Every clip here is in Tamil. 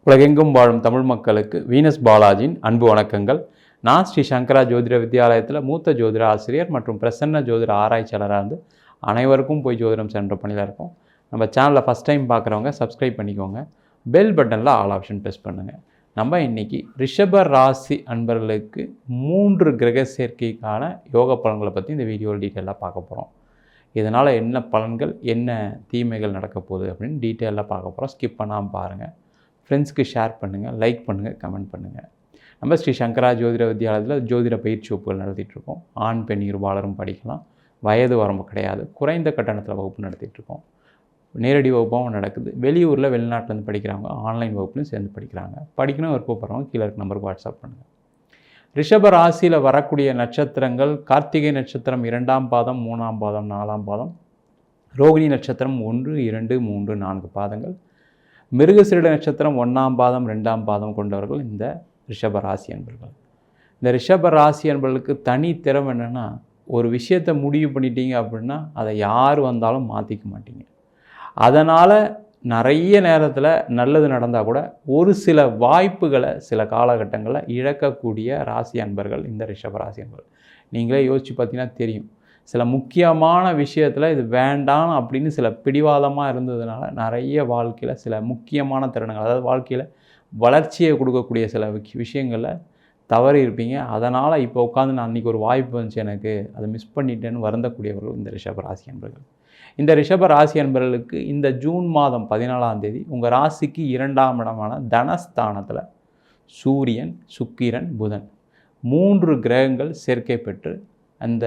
உலகெங்கும் வாழும் தமிழ் மக்களுக்கு வீனஸ் பாலாஜியின் அன்பு வணக்கங்கள். நான் ஸ்ரீ சங்கரா ஜோதிட வித்யாலயத்தில் மூத்த ஜோதிட ஆசிரியர் மற்றும் பிரசன்ன ஜோதிட ஆராய்ச்சியாளராக இருந்து அனைவருக்கும் போய் ஜோதிடம் சென்ற பணியில் இருக்கோம். நம்ம சேனலில் ஃபஸ்ட் டைம் பார்க்குறவங்க சப்ஸ்கிரைப் பண்ணிக்கோங்க. பெல் பட்டனில் ஆல் ஆப்ஷன் ப்ரெஸ் பண்ணுங்கள். நம்ம இன்றைக்கி ரிஷப ராசி அன்பர்களுக்கு 3 கிரக சேர்க்கைக்கான யோக பலன்களை பற்றி இந்த வீடியோவில் டீட்டெயிலாக பார்க்க போகிறோம். இதனால் என்ன பலன்கள், என்ன தீமைகள் நடக்க போகுது அப்படின்னு டீட்டெயிலாக பார்க்க போகிறோம். ஸ்கிப் பண்ணாமல் பாருங்கள். ஃப்ரெண்ட்ஸ்க்கு ஷேர் பண்ணுங்கள், லைக் பண்ணுங்கள், கமெண்ட் பண்ணுங்கள். நம்ம ஸ்ரீ சங்கரா ஜோதிட வித்யாலயத்தில் ஜோதிட பயிற்சி வகுப்புகள் நடத்திட்டுருக்கோம். ஆண் பெண் இருபாலரும் படிக்கலாம். வயது வரம்பு கிடையாது. குறைந்த கட்டணத்தில் வகுப்பு நடத்திட்டுருக்கோம். நேரடி வகுப்பாகவும் நடக்குது. வெளியூரில் வெளிநாட்டிலேருந்து படிக்கிறவங்க ஆன்லைன் வகுப்புலையும் சேர்ந்து படிக்கிறாங்க. படிக்கணும் விருப்பப்படுறவங்க கீழே இருக்க நம்பருக்கு வாட்ஸ்அப் பண்ணுங்கள். ரிஷப ராசியில் வரக்கூடிய நட்சத்திரங்கள்: கார்த்திகை நட்சத்திரம் 2ஆம் பாதம், 3ஆம் பாதம், 4ஆம் பாதம். ரோகிணி நட்சத்திரம் 1, 2, 3, 4 பாதங்கள். மிருகசீரிட நட்சத்திரம் 1ஆம் பாதம், 2ஆம் பாதம் கொண்டவர்கள் இந்த ரிஷப ராசி அன்பர்கள். இந்த ரிஷப ராசி அன்பர்களுக்கு தனி திறமை என்னென்னா, ஒரு விஷயத்தை முடிவு பண்ணிட்டீங்க அப்படின்னா அதை யார் வந்தாலும் மாற்றிக்க மாட்டீங்க. அதனால் நிறைய நேரத்தில் நல்லது நடந்தால் கூட ஒரு சில வாய்ப்புகளை சில காலகட்டங்களில் இழக்கக்கூடிய ராசி அன்பர்கள் இந்த ரிஷப ராசி அன்பர்கள். நீங்களே யோசித்து பார்த்தீங்கன்னா தெரியும். சில முக்கியமான விஷயத்தில் இது வேண்டாம் அப்படின்னு சில பிடிவாதமாக இருந்ததுனால நிறைய வாழ்க்கையில் சில முக்கியமான தருணங்கள், அதாவது வாழ்க்கையில் வளர்ச்சியை கொடுக்கக்கூடிய சில விஷயங்களில் தவறி இருப்பீங்க. அதனால் இப்போ உட்காந்து நான் அன்றைக்கி ஒரு வாய்ப்பு வந்துச்சு, எனக்கு அதை மிஸ் பண்ணிட்டேன்னு வருந்தக்கூடியவர்கள் இந்த ரிஷப ராசி அன்பர்கள். இந்த ரிஷப ராசி அன்பர்களுக்கு இந்த ஜூன் மாதம் 14ஆம் தேதி உங்கள் ராசிக்கு 2ஆம் இடமான தனஸ்தானத்தில் சூரியன், சுக்கிரன், புதன் 3 கிரகங்கள் சேர்க்கை பெற்று அந்த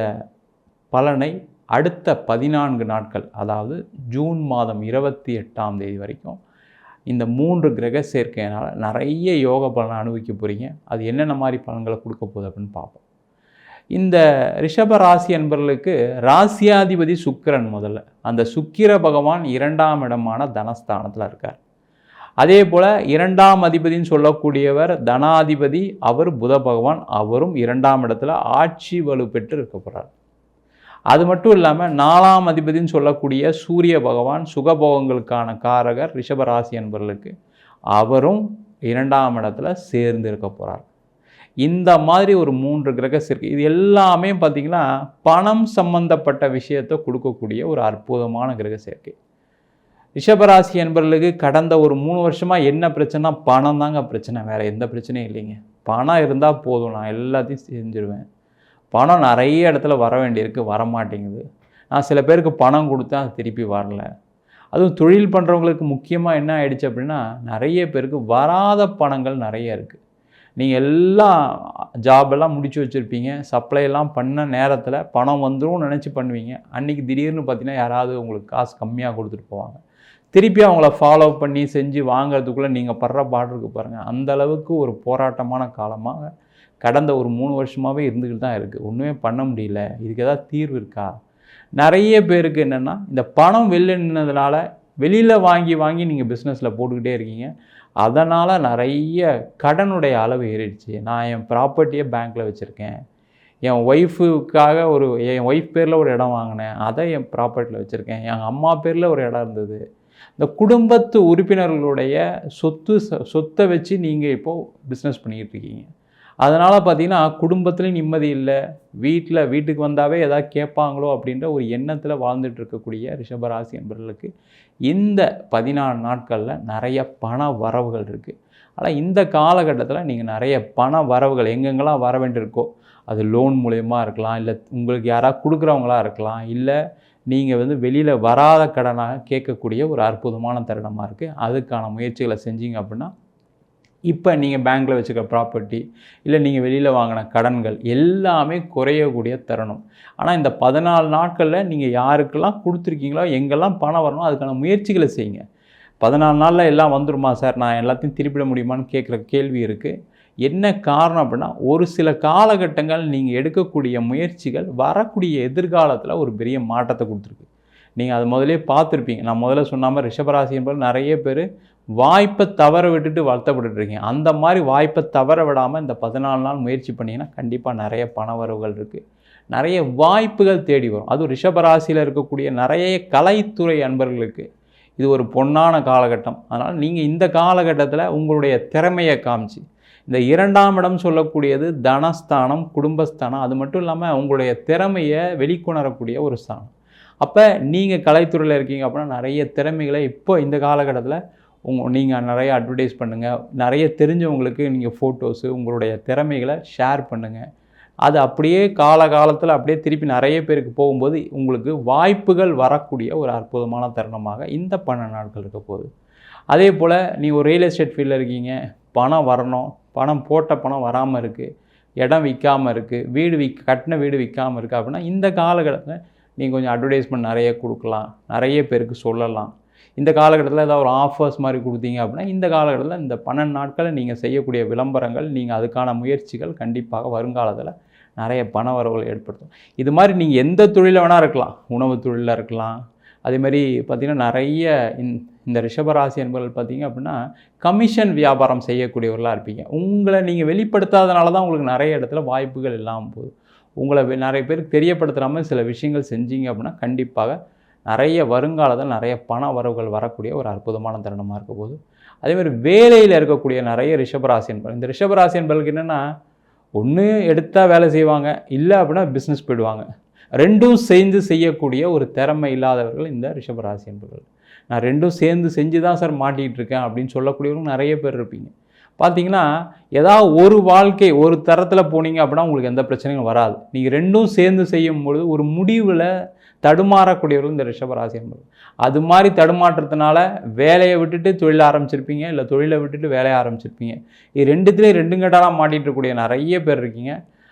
பலனை அடுத்த 14 நாட்கள், அதாவது ஜூன் மாதம் 28ஆம் தேதி வரைக்கும் இந்த 3 கிரக சேர்க்கையினால் நிறைய யோக பலனை அனுபவிக்க போகிறீங்க. அது என்னென்ன மாதிரி பலன்களை கொடுக்க போகுது அப்படின்னு பார்ப்போம். இந்த ரிஷப ராசி அன்பர்களுக்கு ராசியாதிபதி சுக்கிரன். முதல்ல அந்த சுக்கிர பகவான் 2ஆம் இடமான தனஸ்தானத்தில் இருக்கார். அதே போல் 2ஆம் அதிபதினு சொல்லக்கூடியவர் தனாதிபதி, அவர் புத பகவான், அவரும் 2ஆம் இடத்துல ஆட்சி வலு பெற்று இருக்க போகிறார். அது மட்டும் இல்லாமல் 4ஆம் அதிபதினு சொல்லக்கூடிய சூரிய பகவான், சுகபோகங்களுக்கான காரகர் ரிஷபராசி அன்பர்களுக்கு, அவரும் 2ஆம் இடத்துல சேர்ந்து இருக்க போகிறார். இந்த மாதிரி ஒரு 3 கிரக சேர்க்கை, இது எல்லாமே பார்த்திங்கன்னா பணம் சம்பந்தப்பட்ட விஷயத்தை கொடுக்கக்கூடிய ஒரு அற்புதமான கிரக சேர்க்கை. ரிஷபராசி அன்பர்களுக்கு கடந்த ஒரு 3 வருஷமாக என்ன பிரச்சனைனா பணம் தாங்க பிரச்சனை, வேறு எந்த பிரச்சனையும் இல்லைங்க. பணம் இருந்தால் போதும், நான் எல்லாத்தையும் செஞ்சுருவேன். பணம் நிறைய இடத்துல வர வேண்டியிருக்கு, வரமாட்டேங்குது. நான் சில பேருக்கு பணம் கொடுத்தா அது திருப்பி வரல. அதுவும் தொழில் பண்ணுறவங்களுக்கு முக்கியமாக என்ன ஆயிடுச்சு அப்படின்னா, நிறைய பேருக்கு வராத பணங்கள் நிறைய இருக்குது. நீங்கள் எல்லாம் ஜாபெல்லாம் முடிச்சு வச்சுருப்பீங்க, சப்ளைலாம் பண்ண நேரத்தில் பணம் வந்துடும் நினச்சி பண்ணுவீங்க. அன்றைக்கி திடீர்னு பார்த்தீங்கன்னா யாராவது உங்களுக்கு காசு கம்மியாக கொடுத்துட்டு போவாங்க. திருப்பி அவங்கள ஃபாலோ பண்ணி செஞ்சு வாங்கிறதுக்குள்ளே நீங்கள் படுற பாடு இருக்கு பாருங்கள். அந்தளவுக்கு ஒரு போராட்டமான காலமாக கடந்த ஒரு 3 வருஷமாகவே இருந்துக்கிட்டு தான் இருக்குது. ஒன்றுமே பண்ண முடியல. இதுக்கு ஏதாவது தீர்வு இருக்கா? நிறைய பேருக்கு என்னென்னா, இந்த பணம் வெளில நின்னதுனால வெளியில் வாங்கி நீங்கள் பிஸ்னஸில் போட்டுக்கிட்டே இருக்கீங்க. அதனால் நிறைய கடனுடைய அளவு ஏறிடுச்சு. நான் என் ப்ராப்பர்ட்டியை பேங்க்கில் வச்சுருக்கேன். என் ஒய்ஃபுக்காக என் ஒய்ஃப் பேரில் ஒரு இடம் வாங்கினேன், அதை என் ப்ராப்பர்ட்டியில் வச்சுருக்கேன். எங்கள் அம்மா பேரில் ஒரு இடம் இருந்தது. இந்த குடும்பத்து உறுப்பினர்களுடைய சொத்தை வச்சு நீங்கள் இப்போது பிஸ்னஸ் பண்ணிக்கிட்டு இருக்கீங்க. அதனால் பார்த்திங்கன்னா குடும்பத்துலேயும் நிம்மதி இல்லை, வீட்டுக்கு வந்தாவே எதாவது கேட்பாங்களோ அப்படின்ற ஒரு எண்ணத்தில் வாழ்ந்துட்டு இருக்கக்கூடிய ரிஷபராசி என்பவர்களுக்கு இந்த 14 நாட்களில் நிறைய பண வரவுகள் இருக்குது. ஆனால் இந்த காலகட்டத்தில் நீங்கள் நிறைய பண வரவுகள் எங்கெங்கெல்லாம் வர வேண்டியிருக்கோ, அது லோன் மூலயமா இருக்கலாம், இல்லை உங்களுக்கு யாராவது கொடுக்குறவங்களா இருக்கலாம், இல்லை நீங்கள் வெளியில் வராத கடனாக கேட்கக்கூடிய ஒரு அற்புதமான தருணமாக இருக்குது. அதுக்கான முயற்சிகளை செஞ்சீங்க அப்படின்னா இப்போ நீங்கள் பேங்க்கில் வச்சுக்க ப்ராப்பர்ட்டி, இல்லை நீங்கள் வெளியில் வாங்கின கடன்கள் எல்லாமே குறையக்கூடிய தருணம். ஆனால் இந்த 14 நாட்களில் நீங்கள் யாருக்கெல்லாம் கொடுத்துருக்கீங்களோ, எங்கெல்லாம் பணம் வரணும் அதுக்கான முயற்சிகளை செய்யுங்க. 14 நாளில் எல்லாம் வந்துருமா சார், நான் எல்லாத்தையும் திருப்பிட முடியுமான்னு கேட்குற கேள்வி இருக்குது. என்ன காரணம் அப்படின்னா, ஒரு சில காலகட்டங்கள் நீங்கள் எடுக்கக்கூடிய முயற்சிகள் வரக்கூடிய எதிர்காலத்தில் ஒரு பெரிய மாற்றத்தை கொடுத்துருக்கு. நீங்கள் அதை முதலே பார்த்துருப்பீங்க. நான் முதல்ல சொன்ன மாதிரி ரிஷபராசி என்பது நிறைய பேர் வாய்ப்பை தவற விட்டுட்டு வருத்தப்பட்டுருக்கீங்க. அந்த மாதிரி வாய்ப்பை தவற விடாமல் இந்த 14 நாள் முயற்சி பண்ணிங்கன்னா கண்டிப்பாக நிறைய பண வரவுகள் இருக்குது, நிறைய வாய்ப்புகள் தேடி வரும். அதுவும் ரிஷபராசியில் இருக்கக்கூடிய நிறைய கலைத்துறை அன்பர்களுக்கு இது ஒரு பொன்னான காலகட்டம். அதனால் நீங்கள் இந்த காலகட்டத்தில் உங்களுடைய திறமையை காமிச்சு, இந்த 2ஆம் இடம் சொல்லக்கூடியது தனஸ்தானம், குடும்பஸ்தானம். அது மட்டும் இல்லாமல் உங்களுடைய திறமையை வெளிக்கொணரக்கூடிய ஒரு ஸ்தானம். அப்போ நீங்கள் கலைத்துறையில் இருக்கீங்க அப்படின்னா நிறைய திறமைகளை இப்போ இந்த காலகட்டத்தில் நீங்கள் நிறைய அட்வர்டைஸ் பண்ணுங்கள். நிறைய தெரிஞ்சவங்களுக்கு நீங்கள் ஃபோட்டோஸு உங்களுடைய திறமைகளை ஷேர் பண்ணுங்கள். அது அப்படியே காலகாலத்தில் அப்படியே திருப்பி நிறைய பேருக்கு போகும்போது உங்களுக்கு வாய்ப்புகள் வரக்கூடிய ஒரு அற்புதமான தருணமாக இந்த 12 நாட்கள் இருக்க போகுது. அதே போல் நீங்கள் ஒரு ரியல் எஸ்டேட் ஃபீல்டில் இருக்கீங்க, பணம் வரணும், பணம் போட்ட பணம் வராமல் இருக்குது, இடம் விற்காமல் இருக்குது, கட்டின வீடு விற்காமல் இருக்குது அப்படின்னா இந்த காலகட்டத்தில் நீங்கள் கொஞ்சம் அட்வர்டைஸ்மெண்ட் நிறைய கொடுக்கலாம், நிறைய பேருக்கு சொல்லலாம். இந்த காலகட்டத்தில் ஏதாவது ஒரு ஆஃபர்ஸ் மாதிரி கொடுத்தீங்க அப்படின்னா இந்த காலகட்டத்தில் இந்த 12 நாட்களில் நீங்கள் செய்யக்கூடிய விளம்பரங்கள், நீங்கள் அதுக்கான முயற்சிகள் கண்டிப்பாக வருங்காலத்தில் நிறைய பண வரவுகள் ஏற்படுத்தும். இது மாதிரி நீங்கள் எந்த தொழிலில் வேணால் இருக்கலாம், உணவு தொழிலில் இருக்கலாம். அதேமாதிரி பார்த்திங்கன்னா நிறைய இந்த ரிஷபராசி என்பவர்கள் பார்த்திங்க அப்படின்னா கமிஷன் வியாபாரம் செய்யக்கூடியவர்களாக இருப்பீங்க. உங்களை நீங்கள் வெளிப்படுத்தாதனால தான் உங்களுக்கு நிறைய இடத்துல வாய்ப்புகள் இல்லாமல் போகுது. உங்களை நிறைய பேருக்கு தெரியப்படுத்தாமல் சில விஷயங்கள் செஞ்சீங்க அப்படின்னா கண்டிப்பாக நிறைய வருங்காலத்தில் நிறைய பண வரவுகள் வரக்கூடிய ஒரு அற்புதமான தருணமாக இருக்க போகுது. அதேமாதிரி வேலையில் இருக்கக்கூடிய நிறைய ரிஷபராசி என்பவர்கள், இந்த ரிஷபராசி என்பவர்களுக்கு என்னென்னா ஒன்று எடுத்தால் வேலை செய்வாங்க, இல்லை அப்படின்னா பிஸ்னஸ் போயிடுவாங்க. ரெண்டும் சேர்ந்து செய்யக்கூடிய ஒரு திறமை இல்லாதவர்கள் இந்த ரிஷபராசி என்பவர்கள். நான் ரெண்டும் சேர்ந்து செஞ்சு தான் சார் மாட்டிகிட்டு இருக்கேன் அப்படின்னு சொல்லக்கூடியவர்கள் நிறைய பேர் இருப்பீங்க. பார்த்தீங்கன்னா ஏதாவது ஒரு வாழ்க்கை ஒரு தரத்தில் போனீங்க அப்படின்னா உங்களுக்கு எந்த பிரச்சனையும் வராது. நீங்கள் ரெண்டும் சேர்ந்து செய்யும் பொழுது ஒரு முடிவில் தடுமாறக்கூடியவர்கள் இந்த ரிஷபராசி என்பது. அது மாதிரி தடுமாற்றத்தினால வேலையை விட்டுட்டு தொழில் ஆரம்பிச்சிருப்பீங்க, இல்லை தொழிலை விட்டுட்டு வேலையை ஆரம்பிச்சிருப்பீங்க. இது ரெண்டுத்துலேயும் ரெண்டும் கட்டாலாம் மாட்டிகிட்டு இருக்கக்கூடிய நிறைய பேர் இருக்கீங்க.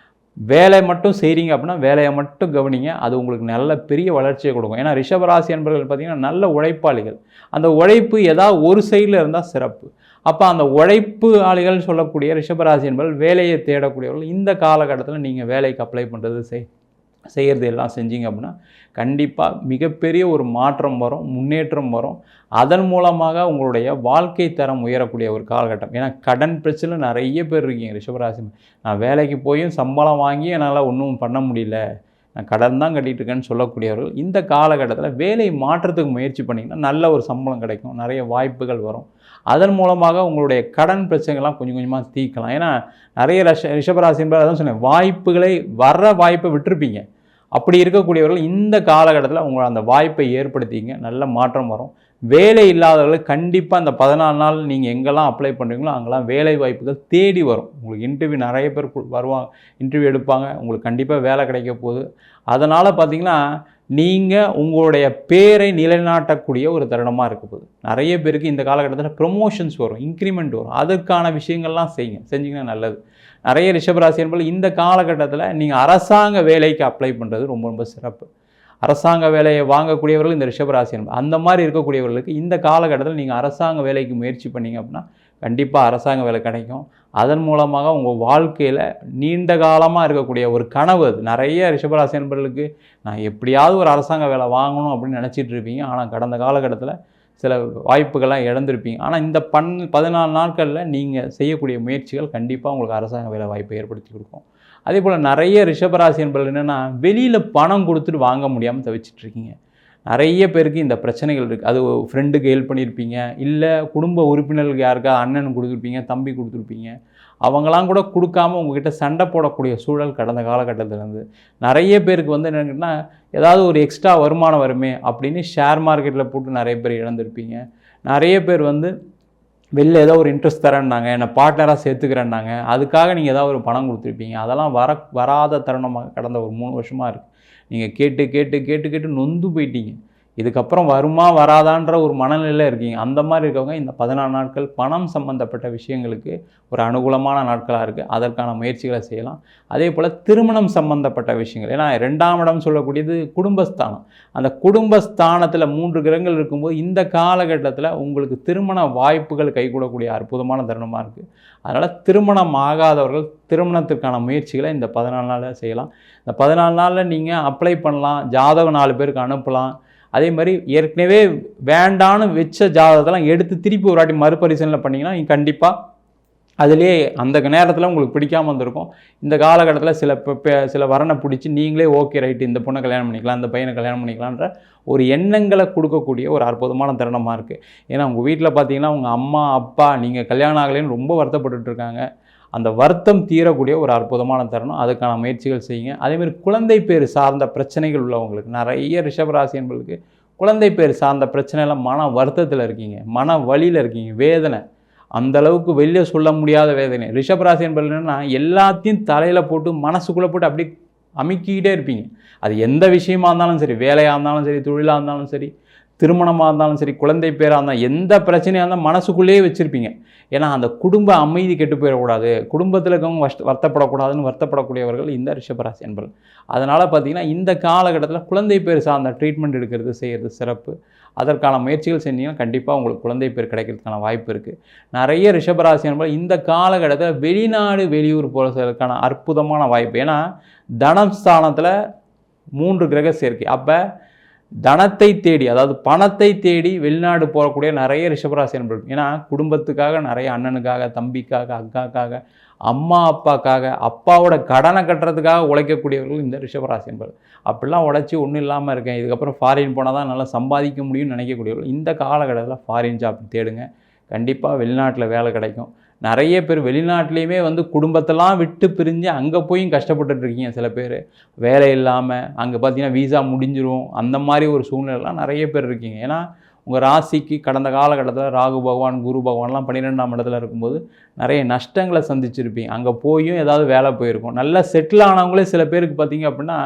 வேலை மட்டும் செய்கிறீங்க அப்படின்னா வேலையை மட்டும் கவனிங்க, அது உங்களுக்கு நல்ல பெரிய வளர்ச்சியை கொடுக்கும். ஏன்னா ரிஷபராசி என்பவர்கள் பார்த்திங்கன்னா நல்ல உழைப்பாளிகள். அந்த உழைப்பு ஏதாவது ஒரு சைடில் இருந்தால் சிறப்பு. அப்போ அந்த உழைப்பு ஆளிகள் சொல்லக்கூடிய ரிஷபராசி என்பவர்கள் வேலையை தேடக்கூடியவர்கள் இந்த காலகட்டத்தில் நீங்கள் வேலைக்கு அப்ளை பண்ணுறது செய்கிறது எல்லாம் செஞ்சீங்க அப்படின்னா கண்டிப்பாக மிகப்பெரிய ஒரு மாற்றம் வரும், முன்னேற்றம் வரும். அதன் மூலமாக உங்களுடைய வாழ்க்கை தரம் உயரக்கூடிய ஒரு காலகட்டம். ஏன்னா கடன் பிரச்சனை நிறைய பேர் இருக்கீங்க ரிஷபராசி. நான் வேலைக்கு போயும் சம்பளம் வாங்கி என்னால் ஒன்றும் பண்ண முடியல, நான் கடன் தான் கட்டிகிட்டு இருக்கேன்னு சொல்லக்கூடியவர்கள் இந்த காலகட்டத்தில் வேலை மாற்றத்துக்கு முயற்சி பண்ணிங்கன்னா நல்ல ஒரு சம்பளம் கிடைக்கும், நிறைய வாய்ப்புகள் வரும். அதன் மூலமாக உங்களுடைய கடன் பிரச்சனைகள்லாம் கொஞ்சம் கொஞ்சமாக தீர்க்கலாம். ஏன்னா நிறைய ரிஷபராசி என்பது அதான் சொன்னேன், வாய்ப்புகளை வர்ற வாய்ப்பை விட்டுருப்பீங்க. அப்படி இருக்கக்கூடியவர்கள் இந்த காலகட்டத்தில் உங்களை அந்த வாய்ப்பை ஏற்படுத்திங்க, நல்ல மாற்றம் வரும். வேலை இல்லாதவர்கள் கண்டிப்பாக அந்த 14 நாள் நீங்கள் எங்கெல்லாம் அப்ளை பண்ணுறீங்களோ அங்கெல்லாம் வேலை வாய்ப்புகள் தேடி வரும். உங்களுக்கு இன்டர்வியூ நிறைய பேர் வருவாங்க, இன்டர்வியூ எடுப்பாங்க, உங்களுக்கு கண்டிப்பாக வேலை கிடைக்க போகுது. அதனால் பார்த்திங்கன்னா நீங்கள் உங்களுடைய பேரை நிலைநாட்டக்கூடிய ஒரு தருணமாக இருக்க போகுது. நிறைய பேருக்கு இந்த காலகட்டத்தில் ப்ரொமோஷன்ஸ் வரும், இன்க்ரிமெண்ட் வரும். அதற்கான விஷயங்கள்லாம் செஞ்சிங்கன்னா நல்லது. நிறைய ரிஷபராசி என்பது இந்த காலகட்டத்தில் நீங்கள் அரசாங்க வேலைக்கு அப்ளை பண்ணுறது ரொம்ப ரொம்ப சிறப்பு. அரசாங்க வேலையை வாங்கக்கூடியவர்கள் இந்த ரிஷபராசி என்பது. அந்த மாதிரி இருக்கக்கூடியவர்களுக்கு இந்த காலகட்டத்தில் நீங்கள் அரசாங்க வேலைக்கு முயற்சி பண்ணிங்க அப்படின்னா கண்டிப்பாக அரசாங்க வேலை கிடைக்கும். அதன் மூலமாக உங்கள் வாழ்க்கையில் நீண்ட காலமாக இருக்கக்கூடிய ஒரு கனவு, அது நிறைய ரிஷபராசி என்பவர்களுக்கு நான் எப்படியாவது ஒரு அரசாங்க வேலை வாங்கணும் அப்படின்னு நினச்சிட்டு இருப்பீங்க. ஆனால் கடந்த காலகட்டத்தில் சில வாய்ப்புகள்லாம் இழந்திருப்பீங்க. ஆனால் இந்த 14 நாட்களில் நீங்கள் செய்யக்கூடிய முயற்சிகள் கண்டிப்பாக உங்களுக்கு அரசாங்க வேலை வாய்ப்பை ஏற்படுத்தி கொடுக்கும். அதே போல் நிறைய ரிஷபராசி என்பது என்னென்னா வெளியில் பணம் கொடுத்துட்டு வாங்க முடியாமல் தவிச்சிட்ருக்கீங்க. நிறைய பேருக்கு இந்த பிரச்சனைகள் இருக்குது. அது ஃப்ரெண்டுக்கு ஹெல்ப் பண்ணியிருப்பீங்க, இல்லை குடும்ப உறுப்பினர்களுக்கு யாருக்கா அண்ணன் கொடுத்துருப்பீங்க, தம்பி கொடுத்துருப்பீங்க. அவங்களாம் கூட கொடுக்காமல் உங்ககிட்ட சண்டை போடக்கூடிய சூழல் கடந்த காலகட்டத்திலேருந்து நிறைய பேருக்கு வந்து என்னென்னா ஏதாவது ஒரு எக்ஸ்ட்ரா வருமானம் வருமே அப்படின்னு ஷேர் மார்க்கெட்டில் போட்டு நிறைய பேர் இழந்திருப்பீங்க. நிறைய பேர் வந்து வெளில ஏதோ ஒரு இன்ட்ரெஸ்ட் தரேன்னாங்க, என்னை பார்ட்னராக சேர்த்துக்கிறேன்னாங்க, அதுக்காக நீங்கள் ஏதாவது ஒரு பணம் கொடுத்துருப்பீங்க. அதெல்லாம் வராத தருணமாக கடந்த ஒரு 3 வருஷமாக இருக்குது. நீங்கள் கேட்டு நொந்து போயிட்டீங்க. இதுக்கப்புறம் வருமா வராதான்ற ஒரு மனநிலையில் இருக்கீங்க. அந்த மாதிரி இருக்கவங்க இந்த 14 நாட்கள் பணம் சம்பந்தப்பட்ட விஷயங்களுக்கு ஒரு அனுகூலமான நாட்களாக இருக்குது. அதற்கான முயற்சிகளை செய்யலாம். அதே போல் திருமணம் சம்பந்தப்பட்ட விஷயங்கள், ஏன்னா 2ஆம் இடம் சொல்லக்கூடியது குடும்பஸ்தானம். அந்த குடும்பஸ்தானத்தில் 3 கிரகங்கள் இருக்கும்போது இந்த காலகட்டத்தில் உங்களுக்கு திருமண வாய்ப்புகள் கைகூடக்கூடிய அற்புதமான தருணமாக இருக்குது. அதனால் திருமணம் ஆகாதவர்கள் திருமணத்திற்கான முயற்சிகளை இந்த 14 நாளில் செய்யலாம். இந்த 14 நாளில் நீங்கள் அப்ளை பண்ணலாம், ஜாதகம் 4 பேருக்கு அனுப்பலாம். அதே மாதிரி ஏற்கனவே வேண்டான்னு வச்ச ஜாதகத்தெல்லாம் எடுத்து திருப்பி ஒரு வாட்டி மறுபரிசீலனை பண்ணிங்கன்னா நீங்கள் கண்டிப்பாக அதுலேயே அந்த நேரத்தில் உங்களுக்கு பிடிக்காமல் வந்திருக்கும். இந்த காலகட்டத்தில் சில வரனை பிடிச்சி நீங்களே ஓகே ரைட்டு இந்த பொண்ணை கல்யாணம் பண்ணிக்கலாம், இந்த பையனை கல்யாணம் பண்ணிக்கலான்ற ஒரு எண்ணங்களை கொடுக்கக்கூடிய ஒரு அற்புதமான தருணமாக இருக்குது. ஏன்னா உங்கள் வீட்டில் பார்த்தீங்கன்னா உங்கள் அம்மா அப்பா நீங்கள் கல்யாணம் ஆகலைன்னு ரொம்ப வருத்தப்பட்டுருக்காங்க. அந்த வருத்தம் தீரக்கூடிய ஒரு அற்புதமான தருணம். அதுக்கான முயற்சிகள் செய்யுங்க. அதேமாதிரி குழந்தை பேர் சார்ந்த பிரச்சனைகள் உள்ளவங்களுக்கு, நிறைய ரிஷபராசி என்பவர்களுக்கு குழந்தை பேர் சார்ந்த பிரச்சனைலாம் மன வருத்தத்தில் இருக்கீங்க, மன வலியில் இருக்கீங்க, வேதனை அந்த அளவுக்கு வெளியே சொல்ல முடியாத வேதனை. ரிஷபராசி என்பது என்னென்னா எல்லாத்தையும் தலையில் போட்டு மனசுக்குள்ளே போட்டு அப்படி அமுக்கிக்கிட்டே இருப்பீங்க. அது எந்த விஷயமா இருந்தாலும் சரி, வேலையாக இருந்தாலும் சரி, தொழிலாக இருந்தாலும் சரி, திருமணமாக இருந்தாலும் சரி, குழந்தை பேராக இருந்தாலும் எந்த பிரச்சனையாக இருந்தாலும் மனசுக்குள்ளேயே வச்சுருப்பீங்க. ஏன்னா அந்த குடும்ப அமைதி கெட்டு போயிடக்கூடாது, குடும்பத்தில் இருக்கவங்க வருத்தப்படக்கூடாதுன்னு வருத்தப்படக்கூடியவர்கள் இந்த ரிஷபராசி என்பர்கள். அதனால் பார்த்திங்கன்னா இந்த காலகட்டத்தில் குழந்தை பேர் சார்ந்த ட்ரீட்மெண்ட் எடுக்கிறது செய்கிறது சிறப்பு. அதற்கான முயற்சிகள் செஞ்சீங்கன்னா கண்டிப்பாக உங்களுக்கு குழந்தை பேர் கிடைக்கிறதுக்கான வாய்ப்பு இருக்குது. நிறைய ரிஷபராசி என்பர்கள் இந்த காலகட்டத்தில் வெளிநாடு வெளியூர் போகிறதுக்கான அற்புதமான வாய்ப்பு. ஏன்னா தனஸ்தானத்தில் 3 கிரக சேர்க்கை. அப்போ தனத்தை தேடி, அதாவது பணத்தை தேடி வெளிநாடு போகக்கூடிய நிறைய ரிஷபராசி என்பர்கள். ஏன்னா குடும்பத்துக்காக நிறைய அண்ணனுக்காக, தம்பிக்காக, அக்காக்காக, அம்மா அப்பாக்காக, அப்பாவோட கடனை கட்டுறதுக்காக உழைக்கக்கூடியவர்கள் இந்த ரிஷபராசி என்பர்கள். அப்படிலாம் உழைச்சி ஒன்றும் இல்லாமல் இருக்கேன், இதுக்கப்புறம் ஃபாரின் போனால் தான் நல்லா சம்பாதிக்க முடியும்னு நினைக்கக்கூடியவர்கள் இந்த காலகட்டத்தில் ஃபாரின் ஜாப் தேடுங்க. கண்டிப்பாக வெளிநாட்டில் வேலை கிடைக்கும். நிறைய பேர் வெளிநாட்டிலையுமே குடும்பத்தெல்லாம் விட்டு பிரிஞ்சு அங்கே போயும் கஷ்டப்பட்டுருக்கீங்க. சில பேர் வேலை இல்லாமல் அங்கே பார்த்தீங்கன்னா வீசா முடிஞ்சிரும், அந்த மாதிரி ஒரு சூழ்நிலைலாம் நிறைய பேர் இருக்கீங்க. ஏன்னா உங்கள் ராசிக்கு கடந்த காலகட்டத்தில் ராகு பகவான், குரு பகவான்லாம் 12ஆம் இடத்துல இருக்கும்போது நிறைய நஷ்டங்களை சந்திச்சிருப்பீங்க. அங்கே போயும் ஏதாவது வேலை போயிருக்கும். நல்லா செட்டில் ஆனவங்களே சில பேருக்கு பார்த்தீங்க அப்படின்னா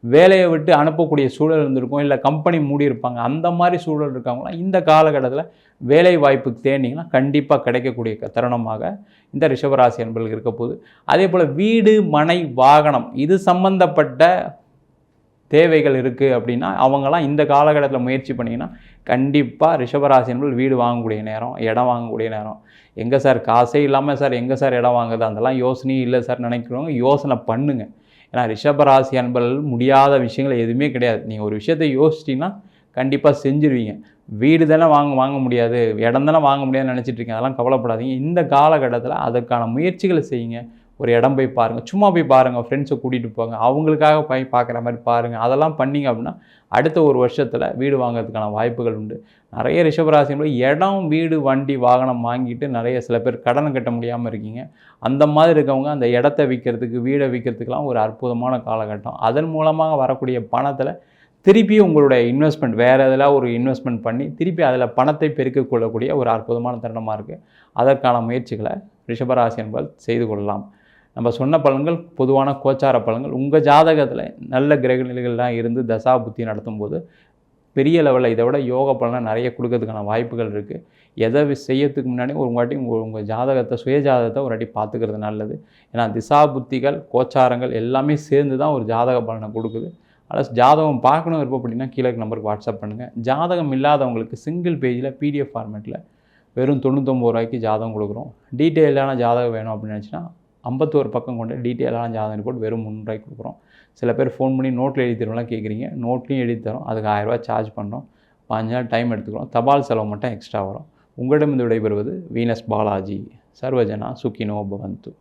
வேலையை விட்டு அனுப்பக்கூடிய சூழல் இருந்திருக்கும், இல்லை கம்பெனி மூடியிருப்பாங்க. அந்த மாதிரி சூழல் இருக்காங்களாம் இந்த காலகட்டத்தில் வேலை வாய்ப்புக்கு தேடிங்கன்னா கண்டிப்பாக கிடைக்கக்கூடிய தருணமாக இந்த ரிஷபராசி என்பர்களுக்கு இருக்க போகுது. அதே போல் வீடு மனை வாகனம் இது சம்பந்தப்பட்ட தேவைகள் இருக்குது அப்படின்னா அவங்களாம் இந்த காலகட்டத்தில் முயற்சி பண்ணிங்கன்னா கண்டிப்பாக ரிஷபராசி என்பது வீடு வாங்கக்கூடிய நேரம், இடம் வாங்கக்கூடிய நேரம். எங்கே சார் காசே இல்லாமல் சார் எங்கே சார் இடம் வாங்குது, அதெல்லாம் யோசனையும் இல்லை சார் நினைக்கிறவங்க யோசனை பண்ணுங்கள். ஏன்னா ரிஷபராசி அன்பர்கள் முடியாத விஷயங்கள் எதுவுமே கிடையாது. நீங்கள் ஒரு விஷயத்தை யோசிச்சிட்டிங்கன்னா கண்டிப்பாக செஞ்சுருவீங்க. வீடு தானே வாங்க முடியாது, இடம் தானே வாங்க முடியாதுன்னு நினச்சிட்ருக்கீங்க, அதெல்லாம் கவலைப்படாதீங்க. இந்த காலகட்டத்தில் அதற்கான முயற்சிகளை செய்யுங்க. ஒரு இடம் போய் பாருங்கள், சும்மா போய் பாருங்கள், ஃப்ரெண்ட்ஸை கூட்டிகிட்டு போங்க, அவங்களுக்காக போய் பார்க்குற மாதிரி பாருங்கள். அதெல்லாம் பண்ணிங்க அப்படின்னா அடுத்த ஒரு வருஷத்தில் வீடு வாங்கிறதுக்கான வாய்ப்புகள் உண்டு. நிறைய ரிஷபராசிகள் இடம், வீடு, வண்டி, வாகனம் வாங்கிட்டு நிறைய சில பேர் கடன் கட்ட முடியாமல் இருக்கீங்க. அந்த மாதிரி இருக்கவங்க அந்த இடத்த விற்கிறதுக்கு, வீடை விற்கிறதுக்கெலாம் ஒரு அற்புதமான காலகட்டம். அதன் மூலமாக வரக்கூடிய பணத்தில் திருப்பி உங்களுடைய இன்வெஸ்ட்மெண்ட் வேறு எதில் ஒரு இன்வெஸ்ட்மெண்ட் பண்ணி திருப்பி அதில் பணத்தை பெருக்கிக் கொள்ளக்கூடிய ஒரு அற்புதமான தருணமாக இருக்குது. அதற்கான முயற்சிகளை ரிஷபராசி என்பது செய்து கொள்ளலாம். நம்ம சொன்ன பலன்கள் பொதுவான கோச்சார பலன்கள். உங்கள் ஜாதகத்தில் நல்ல கிரக நிலைகள்லாம் இருந்து தசா புத்தி நடத்தும்போது பெரிய லெவலில் இதை விட யோக பலனை நிறைய கொடுக்கறதுக்கான வாய்ப்புகள் இருக்குது. எதை செய்யறதுக்கு முன்னாடி ஒரு வாட்டி உங்கள் ஜாதகத்தை, சுய ஜாதகத்தை ஒரு வாட்டி பார்த்துக்கிறது நல்லது. ஏன்னா திசா புத்திகள், கோச்சாரங்கள் எல்லாமே சேர்ந்து தான் ஒரு ஜாதக பலனை கொடுக்குது. அதனால் ஜாதகம் பார்க்கணும் விருப்பப்பட்டீங்கன்னா கீழே நம்பருக்கு வாட்ஸ்அப் பண்ணுங்கள். ஜாதகம் இல்லாதவங்களுக்கு சிங்கிள் பேஜில் PDF ஃபார்மேட்டில் வெறும் 99 ரூபாய்க்கு ஜாதகம் கொடுக்குறோம். டீட்டெயிலான ஜாதகம் வேணும் அப்படின்னு நினச்சின்னா 51 பக்கம் கொண்டு டீட்டெயிலான ஜாதகம் ரிப்போர்ட் வெறும் 3 ரூபாய்க்கு கொடுக்குறோம். சில பேர் ஃபோன் பண்ணி நோட்டில் எழுதி தருவலாம் கேட்குறீங்க. நோட்லையும் எழுதி தரோம். அதுக்கு 1000 ரூபா சார்ஜ் பண்ணுறோம். 5 நாள் டைம் எடுத்துக்கிறோம். தபால் செலவு மட்டும் எக்ஸ்ட்ரா வரும். உங்களிடமிருந்து விடைபெறுவது வீனஸ் பாலாஜி. சர்வஜனா சுகினோ பவந்து.